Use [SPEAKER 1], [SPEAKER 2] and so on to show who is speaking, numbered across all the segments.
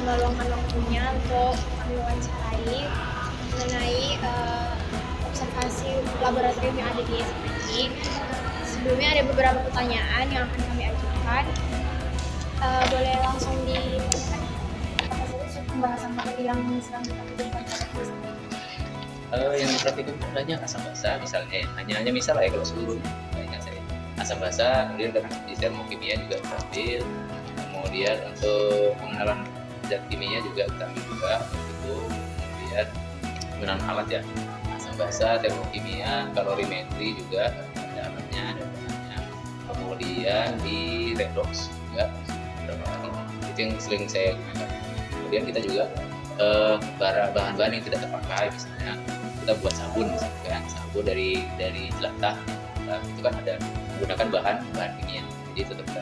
[SPEAKER 1] meluangkan waktunya untuk kami wawancarai mengenai observasi laboratorium yang ada di SPG. Sebelumnya ada beberapa pertanyaan yang akan kami ajukan. Boleh langsung ditanyakan apa saja pembahasan materi yang sedang kita berikan pada
[SPEAKER 2] yang praktikum banyak asam basa misalnya, hanya misal ya kalau seluruhnya banyak saya asam basa, kemudian karena di termokimia juga kita ambil, kemudian untuk pengenalan zat kimia juga kita ambil juga itu, kemudian penggunaan alat ya asam basa, termokimia, kalorimetri juga ada alatnya, ada bahannya, kemudian di redox juga beberapa kali itu yang sering saya gunakan. Kemudian kita juga bahan-bahan yang tidak terpakai, misalnya kita buat sabun misalkan sabun dari jelatah itu kan ada menggunakan bahan kimia, jadi tetap kita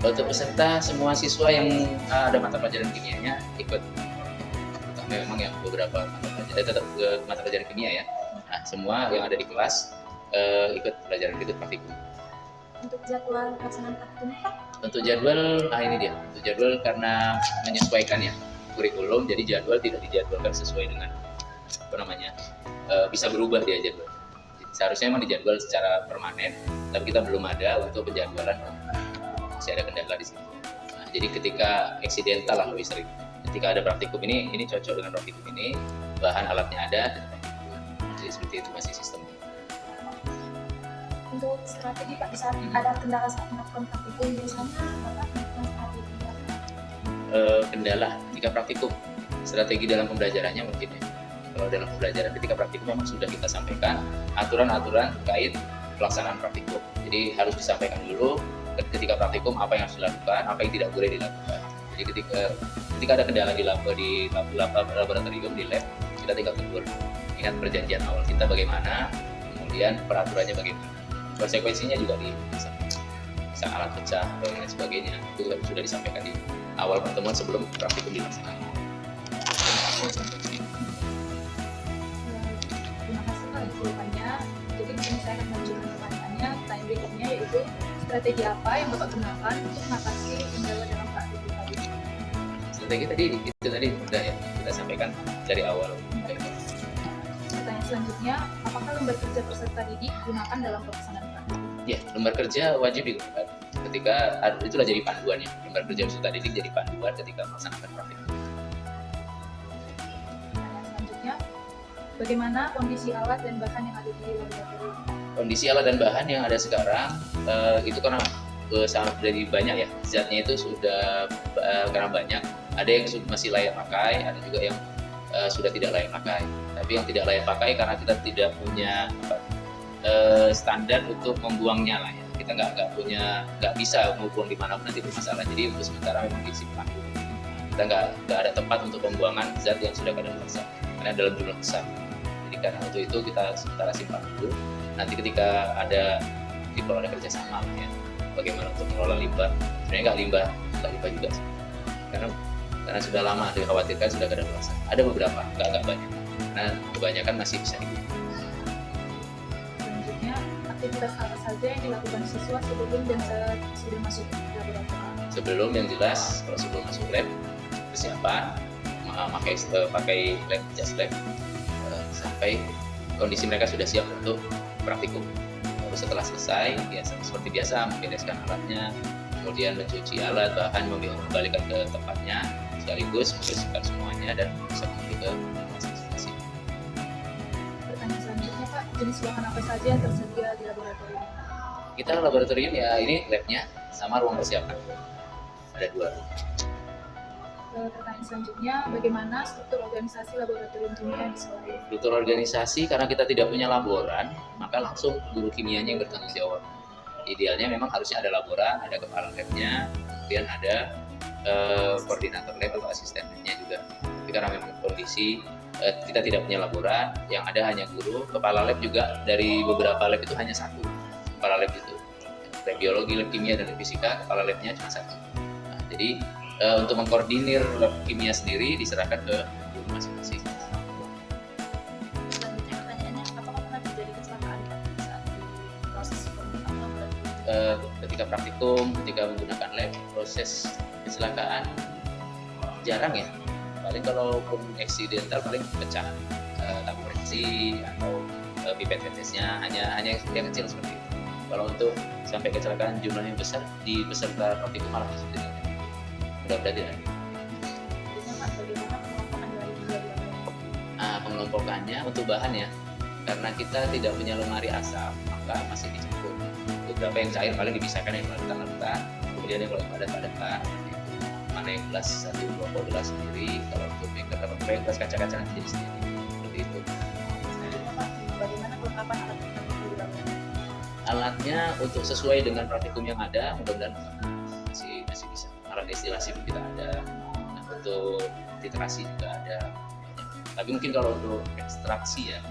[SPEAKER 2] untuk peserta semua siswa yang ada mata pelajaran kimianya ikut, terutama memang yang beberapa mata pelajaran tetap ke mata pelajaran kimia ya. Nah, semua yang ada di kelas ikut pelajaran ikut praktikum.
[SPEAKER 1] Untuk jadwal pelaksanaan praktikum Pak?
[SPEAKER 2] Untuk jadwal, ini dia. Untuk jadwal karena menyesuaikan ya kurikulum, jadi jadwal tidak dijadwalkan sesuai dengan apa namanya, bisa berubah dia jadwal. Jadi, seharusnya memang dijadwal secara permanen, tapi kita belum ada untuk penjadwalan, masih ada kendala di situ. Nah, jadi ketika eksidental lah lebih sering. Ketika ada praktikum ini cocok dengan praktikum ini, bahan alatnya ada, jadi seperti itu masih sistem.
[SPEAKER 1] Untuk strategi Pak, saat ada kendala saat melakukan praktikum biasanya Bapak melakukan strategi apa?
[SPEAKER 2] Kendala ketika praktikum, strategi dalam pembelajarannya mungkin ya. Kalau dalam pembelajaran ketika praktikum memang sudah kita sampaikan aturan-aturan terkait pelaksanaan praktikum. Jadi harus disampaikan dulu ketika praktikum apa yang harus dilakukan, apa yang tidak boleh dilakukan. Jadi ketika ada kendala di laboratorium, di lab, kita tinggal tegur. Ingat perjanjian awal kita bagaimana, kemudian peraturannya bagaimana. Konsekuensinya juga bisa alat pecah dan lain sebagainya, itu sudah disampaikan di awal pertemuan sebelum praktikum dilaksanakan.
[SPEAKER 3] Terima kasih Pak jawabannya. Jadi di sini saya akan menunjukkan pertanyaannya. Pertanyaan berikutnya yaitu strategi apa yang Bapak gunakan untuk mengatasi kendala dalam praktikum tadi?
[SPEAKER 2] Strategi tadi itu tadi sudah ya kita sampaikan dari awal.
[SPEAKER 3] Pertanyaan selanjutnya, apakah lembar kerja peserta didik digunakan dalam pelaksanaan praktikum?
[SPEAKER 2] Ya, lembar kerja wajib digunakan. Ketika itulah jadi panduannya. Lembar kerja peserta didik jadi panduan ketika melaksanakan praktikum.
[SPEAKER 3] Pertanyaan selanjutnya, bagaimana kondisi alat dan bahan yang ada di laboratorium?
[SPEAKER 2] Kondisi alat dan bahan yang ada sekarang itu karena sangat dari banyak ya, zatnya itu sudah karena banyak. Ada yang masih layak pakai, ada juga yang sudah tidak layak pakai. Tapi yang tidak layak pakai karena kita tidak punya standar untuk membuangnya lah ya. Kita nggak bisa membuang di mana pun nanti bermasalah. Jadi untuk sementara memang disimpan dulu. Kita nggak ada tempat untuk pembuangan zat yang sudah kadaluarsa karena dalam jumlah besar. Jadi karena untuk itu kita sementara simpan dulu. Nanti ketika ada kerjasama ya, bagaimana untuk mengelola limbah. Sebenarnya nggak limbah juga sih. Karena sudah lama dikhawatirkan sudah kadaluarsa. Ada beberapa, nggak banyak. Nah, kebanyakan masih bisa digunakan.
[SPEAKER 3] Selanjutnya, aktivitas apa saja yang dilakukan siswa sebelum dan sudah masuk ke laboratorium?
[SPEAKER 2] Sebelum yang jelas, kalau sebelum masuk lab, persiapan, pakai jas lab, sampai kondisi mereka sudah siap untuk praktikum. Lalu setelah selesai, seperti biasa membereskan alatnya, kemudian mencuci alat, bahan, membalikan ke tempatnya, sekaligus membersihkan semuanya dan bisa kembali ke masing-masing.
[SPEAKER 3] Pertanyaan selanjutnya Pak, jenis bahan apa saja yang tersedia di laboratorium?
[SPEAKER 2] Kita laboratorium ya ini labnya sama ruang persiapan. Ada 2 ruang.
[SPEAKER 3] Pertanyaan selanjutnya, bagaimana struktur organisasi laboratorium kimia di sekolah ini?
[SPEAKER 2] Struktur organisasi karena kita tidak punya laboran, maka langsung guru kimianya yang bertanggung jawab. Idealnya memang harusnya ada laboran, ada kepala labnya, kemudian ada koordinator lab atau asisten labnya juga. Tapi karena memang kondisi kita tidak punya laboran, yang ada hanya guru, kepala lab juga dari beberapa lab itu hanya 1 kepala lab itu. Lab biologi, lab kimia, dan lab fisika, kepala labnya cuma 1. Nah, jadi untuk mengkoordinir lab kimia sendiri diserahkan ke guru masing-masing.
[SPEAKER 1] Selanjutnya pertanyaannya, apakah pernah terjadi kecelakaan saat di proses pembentukan laboratorium?
[SPEAKER 2] ketika praktikum, ketika menggunakan lab, proses kecelakaan jarang ya. Paling kalaupun eksidental paling pecah lampu reaksi atau pipet tetesnya hanya yang kecil seperti itu. Kalau untuk sampai kecelakaan jumlahnya besar di peserta praktikum malah tidak ada. Mudah-mudahan tidak ada. Pengelompokannya untuk bahan ya, karena kita tidak punya lemari asap, maka masih dicampur. Beberapa yang cair paling dipisahkan yang larutan, kemudian yang padat-padat. Mana yang gelas satu dua gelas sendiri, kalau untuk yang gelas kaca-kaca nanti jadi sendiri, seperti itu.
[SPEAKER 3] Bagaimana kelengkapan
[SPEAKER 2] Alatnya untuk sesuai dengan praktikum yang ada, mudah-mudahan masih bisa. Alat destilasi pun kita ada, nah, untuk titrasi juga ada. Tapi mungkin kalau untuk ekstraksi yang